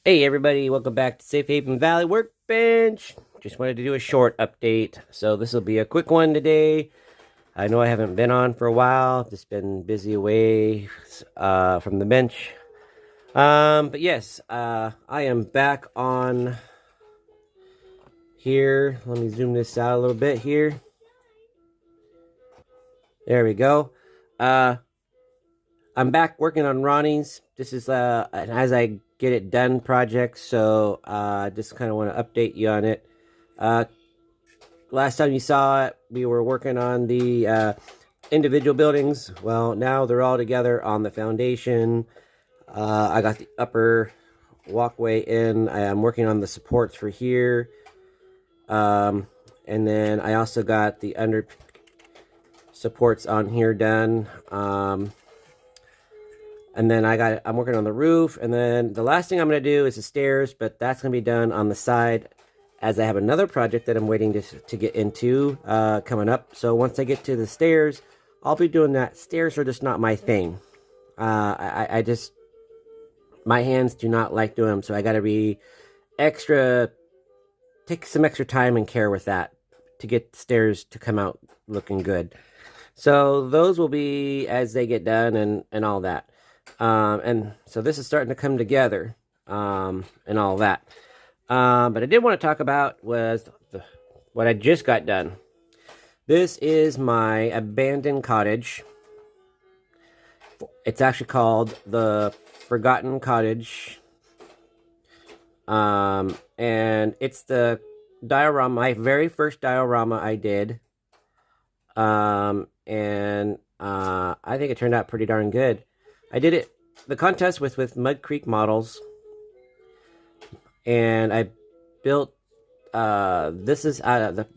Hey everybody, welcome back to Safe Haven Valley Workbench. Just wanted to do a short update. So this will be a quick one today. I know I haven't been on for a while. Just been busy away from the bench. But yes, I am back on here. Let me zoom this out a little bit here. There we go. I'm back working on Ronnie's. This is an as I get it done project, so just kind of want to update you on it. Last time you saw it, we were working on the individual buildings. Well, now they're all together on the foundation. I got the upper walkway in. I am working on the supports for here. And then I also got the under supports on here done. And then I'm working on the roof. And then the last thing I'm going to do is the stairs, but that's going to be done on the side, as I have another project that I'm waiting to get into coming up. So once I get to the stairs, I'll be doing that. Stairs are just not my thing. I just, my hands do not like doing them. So I got to be take some extra time and care with that to get the stairs to come out looking good. So those will be as they get done and all that. And so this is starting to come together and all that. But I did want to talk about was what I just got done. This is my abandoned cottage. It's actually called the Forgotten Cottage. And it's the diorama, my very first diorama I did. And I think it turned out pretty darn good. I did it, the contest with Mud Creek Models. And I built, this is out of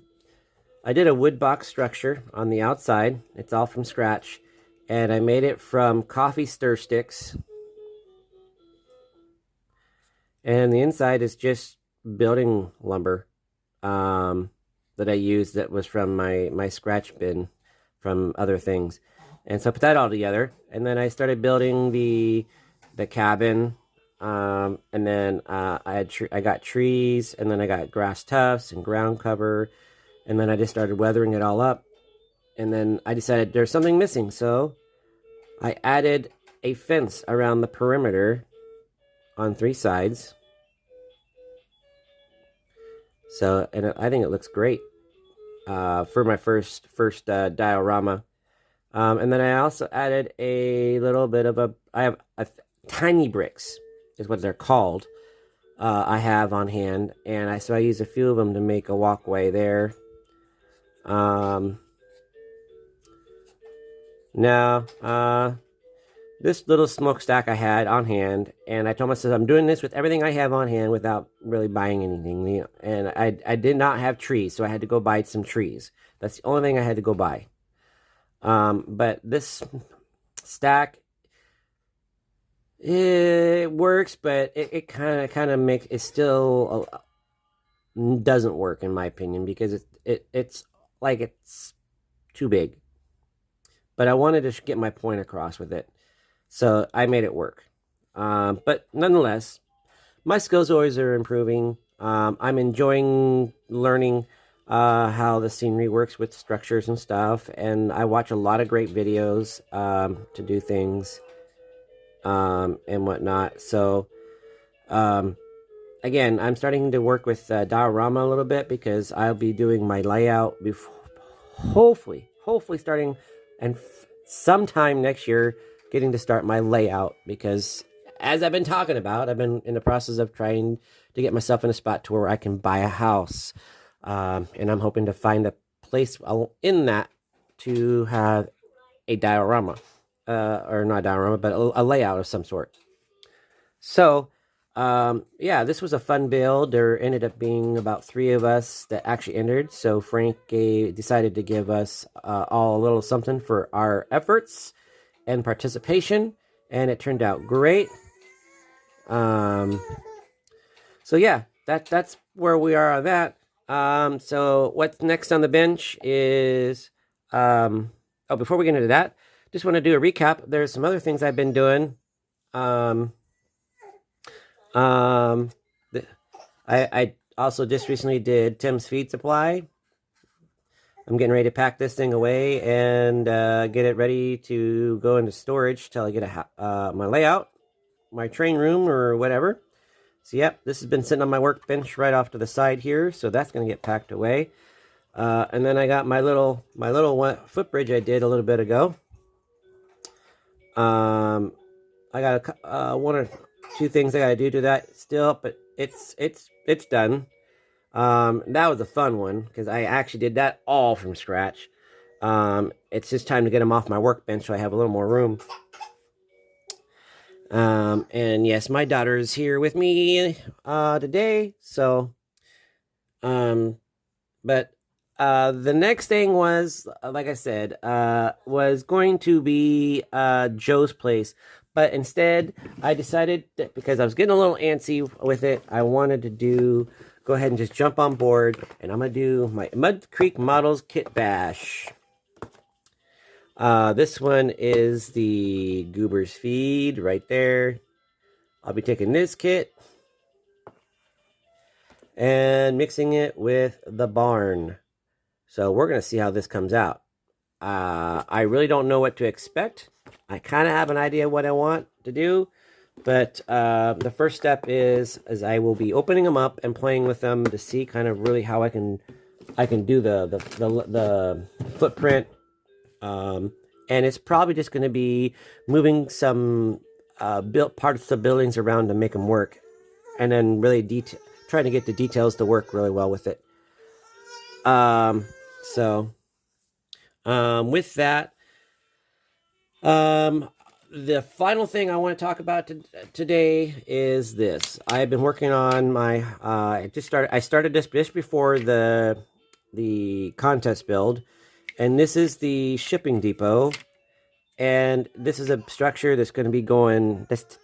I did a wood box structure on the outside. It's all from scratch. And I made it from coffee stir sticks. And the inside is just building lumber that I used that was from my scratch bin from other things. And so I put that all together. And then I started building the cabin. And then I got trees, and then I got grass tufts and ground cover, and then I just started weathering it all up. And then I decided there's something missing, so I added a fence around the perimeter on 3 sides. So, and I think it looks great for my first diorama. And then I also added a little bit of I have tiny bricks is what they're called. I have on hand, and so I use a few of them to make a walkway there. Now, this little smokestack I had on hand, and I told myself I'm doing this with everything I have on hand without really buying anything. And I did not have trees, so I had to go buy some trees. That's the only thing I had to go buy. But this stack, it works, but it kind of makes it still doesn't work in my opinion, because it's like it's too big. But I wanted to get my point across with it, so I made it work. But nonetheless, my skills always are improving. I'm enjoying learning how the scenery works with structures and stuff, and I watch a lot of great videos to do things and whatnot. So again, I'm starting to work with diorama a little bit, because I'll be doing my layout before, hopefully starting, and sometime next year getting to start my layout, because as I've been talking about, I've been in the process of trying to get myself in a spot to where I can buy a house. And I'm hoping to find a place in that to have a diorama, or not a diorama, but a layout of some sort. So, yeah, this was a fun build. There ended up being about 3 of us that actually entered. So Frank decided to give us all a little something for our efforts and participation, and it turned out great. So yeah, that's where we are on that. So what's next on the bench is, oh, before we get into that, just want to do a recap. There's some other things I've been doing. Um, I also just recently did Tim's Feed Supply. I'm getting ready to pack this thing away and get it ready to go into storage till I get my layout, my train room, or whatever. So yep, this has been sitting on my workbench right off to the side here, so that's going to get packed away. And then I got my little footbridge I did a little bit ago. I got one or two things I got to do to that still, but it's done. That was a fun one because I actually did that all from scratch. It's just time to get them off my workbench so I have a little more room. And yes, my daughter is here with me today. So, but the next thing was, like I said, was going to be Joe's place. But instead, I decided that because I was getting a little antsy with it, I wanted to go ahead and just jump on board. And I'm going to do my Mud Creek Models Kit Bash. This one is the Goober's Feed right there. I'll be taking this kit and mixing it with the barn. So we're going to see how this comes out. I really don't know what to expect. I kind of have an idea what I want to do, but the first step is I will be opening them up and playing with them to see kind of really how I can do the footprint. And it's probably just going to be moving some built parts of buildings around to make them work, and then really trying to get the details to work really well with it. With that, the final thing I want to talk about today is this. I've been working on my I started this just before the contest build, and this is the shipping depot, and this is a structure that's going to be going that's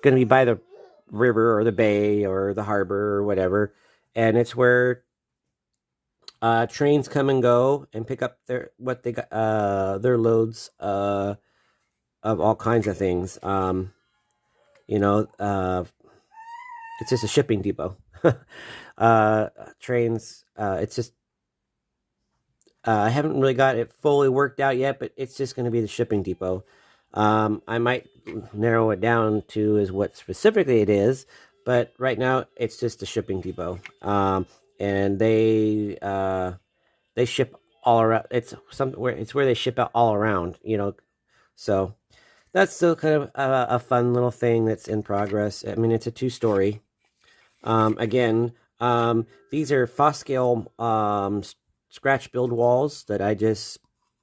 going to be by the river or the bay or the harbor or whatever, and it's where trains come and go and pick up their loads of all kinds of things. It's just a shipping depot. Trains. It's just I haven't really got it fully worked out yet, but it's just going to be the shipping depot. I might narrow it down to is what specifically it is, but right now it's just a shipping depot. And they ship all around. It's where they ship out all around, So that's still kind of a fun little thing that's in progress. I mean, it's a 2-story. Again, these are Foscale scratch build walls that I just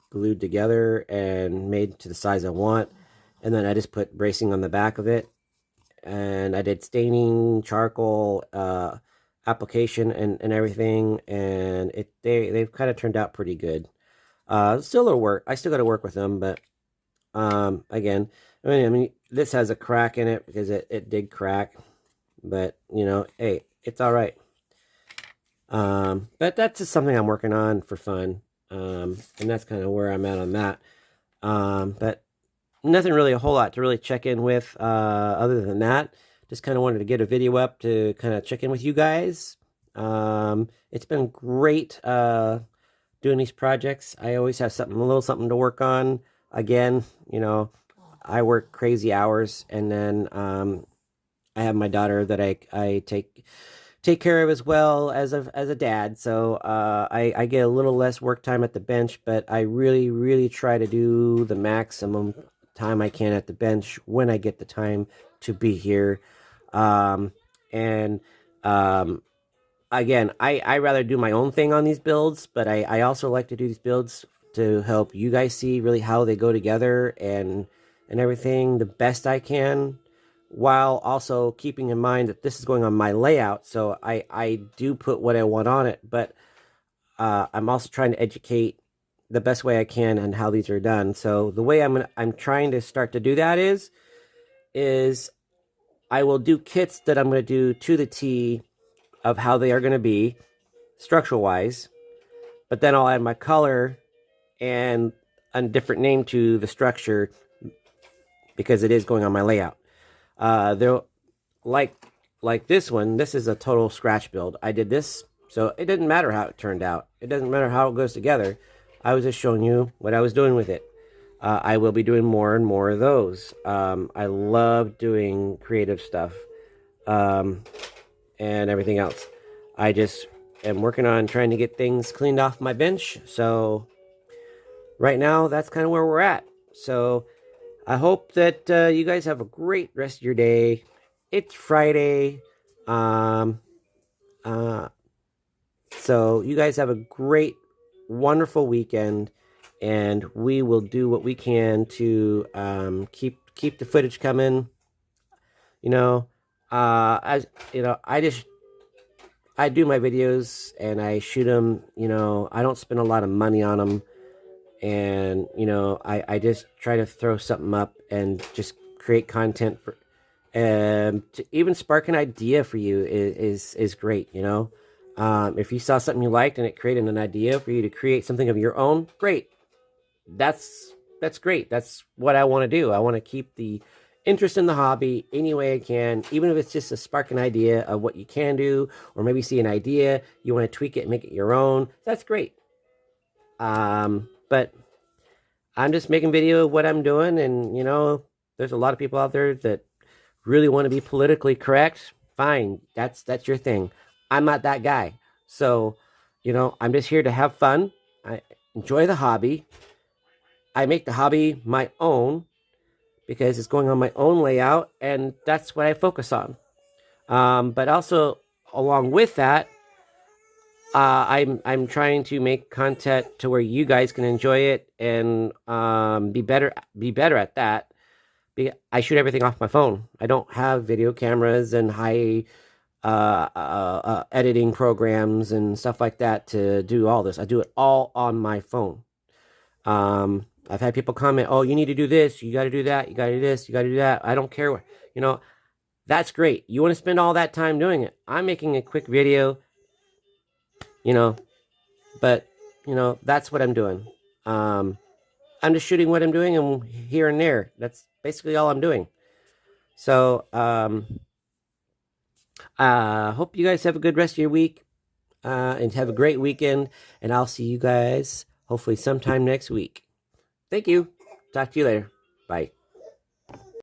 glued together and made to the size I want, and then I just put bracing on the back of it, and I did staining, charcoal, application and everything, and they've kind of turned out pretty good. Still a little work. I still got to work with them, but again, I mean, this has a crack in it because it did crack, but hey, it's all right. But that's just something I'm working on for fun, and that's kind of where I'm at on that. But nothing really a whole lot to really check in with other than that. Just kind of wanted to get a video up to kind of check in with you guys. It's been great doing these projects. I always have a little something to work on. Again, I work crazy hours, and then I have my daughter that I take care of as well as a dad. So I get a little less work time at the bench, but I really try to do the maximum time I can at the bench when I get the time to be here. Again, I rather do my own thing on these builds, but I also like to do these builds to help you guys see really how they go together and everything the best I can, while also keeping in mind that this is going on my layout. So I do put what I want on it, but I'm also trying to educate the best way I can on how these are done. So the way I'm trying to start to do that is I will do kits that I'm going to do to the T of how they are going to be structural wise, but then I'll add my color and a different name to the structure because it is going on my layout. like this one, this is a total scratch build. I did this, so it didn't matter how it turned out. It doesn't matter how it goes together. I was just showing you what I was doing with it. I will be doing more and more of those. I love doing creative stuff and everything else. I just am working on trying to get things cleaned off my bench. So right now, that's kind of where we're at. So I hope that you guys have a great rest of your day. It's Friday. So you guys have a great, wonderful weekend. And we will do what we can to keep the footage coming. You know, as you know, I do my videos and I shoot them. You know, I don't spend a lot of money on them, and you know, I just try to throw something up and just create content for, to even spark an idea for you is great. You know, if you saw something you liked and it created an idea for you to create something of your own, great. That's great. That's what I want to do. I want to keep the interest in the hobby any way I can, even if it's just to spark an idea of what you can do, or maybe see an idea, you want to tweak it and make it your own. That's great. But I'm just making video of what I'm doing, and you know, there's a lot of people out there that really want to be politically correct. Fine, that's your thing. I'm not that guy. So, you know, I'm just here to have fun. I enjoy the hobby. I make the hobby my own because it's going on my own layout, and that's what I focus on. But also, along with that, I'm trying to make content to where you guys can enjoy it and be better at that. I shoot everything off my phone. I don't have video cameras and high editing programs and stuff like that to do all this. I do it all on my phone. I've had people comment, oh, you need to do this, you got to do that, you got to do this, you got to do that. I don't care what, you know, that's great. You want to spend all that time doing it. I'm making a quick video, you know, but, you know, that's what I'm doing. I'm just shooting what I'm doing and here and there. That's basically all I'm doing. So, hope you guys have a good rest of your week, and have a great weekend, and I'll see you guys hopefully sometime next week. Thank you. Talk to you later. Bye.